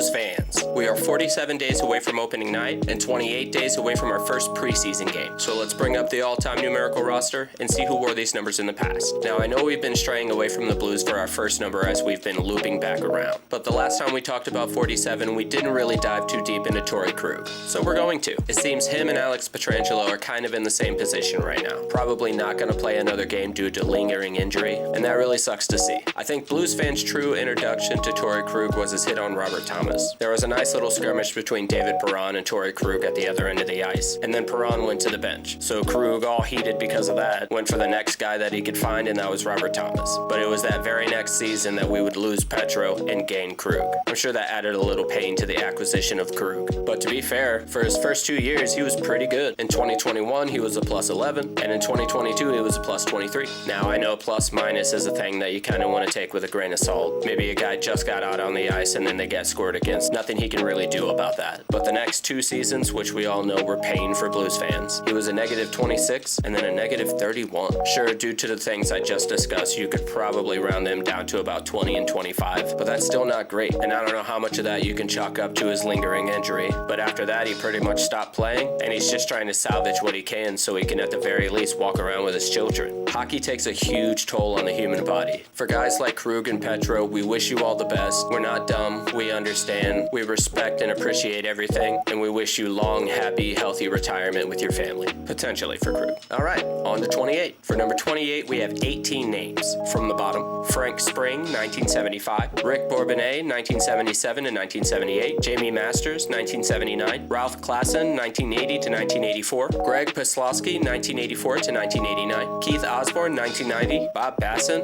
Blues fans? We are 47 days away from opening night and 28 days away from our first preseason game. So let's bring up the all-time numerical roster and see who wore these numbers in the past. Now, I know we've been straying away from the Blues for our first number as we've been looping back around. But the last time we talked about 47, we didn't really dive too deep into Torrey Krug. So we're going to. It seems him and Alex Pietrangelo are kind of in the same position right now. Probably not going to play another game due to lingering injury, and that really sucks to see. I think Blues fans' true introduction to Torrey Krug was his hit on Robert Thomas. There was a nice little skirmish between David Perron and Torrey Krug at the other end of the ice, and then Perron went to the bench. So Krug, all heated because of that, went for the next guy that he could find, and that was Robert Thomas. But it was that very next season that we would lose Petro and gain Krug. I'm sure that added a little pain to the acquisition of Krug. But to be fair, for his first 2 years, he was pretty good. In 2021, he was a plus 11, and in 2022, he was a plus 23. Now, I know plus minus is a thing that you kind of want to take with a grain of salt. Maybe a guy just got out on the ice and then they get scored against. Nothing he can really do about that. But the next 2 seasons, which we all know were pain for Blues fans, he was a negative 26 and then a negative 31. Sure, due to the things I just discussed, you could probably round them down to about 20 and 25, but that's still not great. And I don't know how much of that you can chalk up to his lingering injury, but after that, he pretty much stopped playing, and he's just trying to salvage what he can so he can at the very least walk around with his children. Hockey takes a huge toll on the human body. For guys like Krug and Petro, we wish you all the best. We're not dumb, we understand, we respect and appreciate everything, and we wish you long, happy, healthy retirement with your family. Potentially for Krug. Alright, on to 28. For number 28, we have 18 names. From the bottom, Frank Spring, 1975, Rick Bourbonnais, 1977 and 1978, Jamie Masters, 1979, Ralph Klassen, 1980 to 1984, Greg Paslowski, 1984 to 1989, Keith Osborne, 1990, Bob Basson,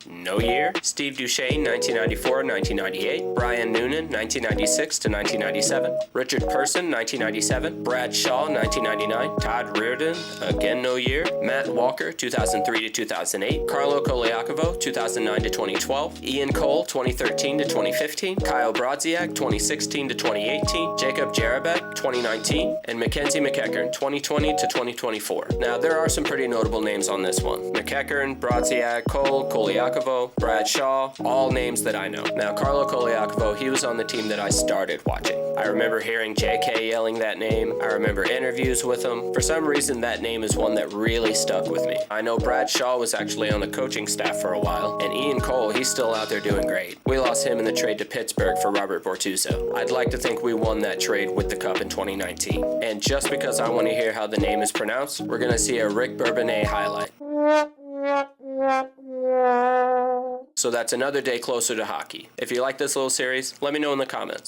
no year, Steve Duchesne, 1994 1998, Brian Noonan, 1996 to 1997, Richard Person, 1997, Brad Shaw, 1999, Todd Reardon, again no year, Matt Walker, 2003 to 2008, Carlo Koliakovo, 2009 to 2012, Ian Cole, 2013 to 2015, Kyle Brodziak, 2016 to 2018, Jacob Jarabek, 2019, and Mackenzie McEachern, 2020 to 2024. Now, there are some pretty notable names on this one. McEachern, Brodziak, Cole, Koliakovo, Brad Shaw, all names that I know. Now, Carlo Koliakovo, he was on the team that I started watching. I remember hearing JK yelling that name. I remember interviews with him. For some reason, that name is one that really stuck with me. I know Brad Shaw was actually on the coaching staff for a while, and Ian Cole, he's still out there doing great. We lost him in the trade to Pittsburgh for Robert Bortuzzo. I'd like to think we won that trade with the Cup in 2019. And just because I want to hear how the name is pronounced, we're going to see a Rick Bourbonnais highlight. So that's another day closer to hockey. If you like this little series, let me know in the comments.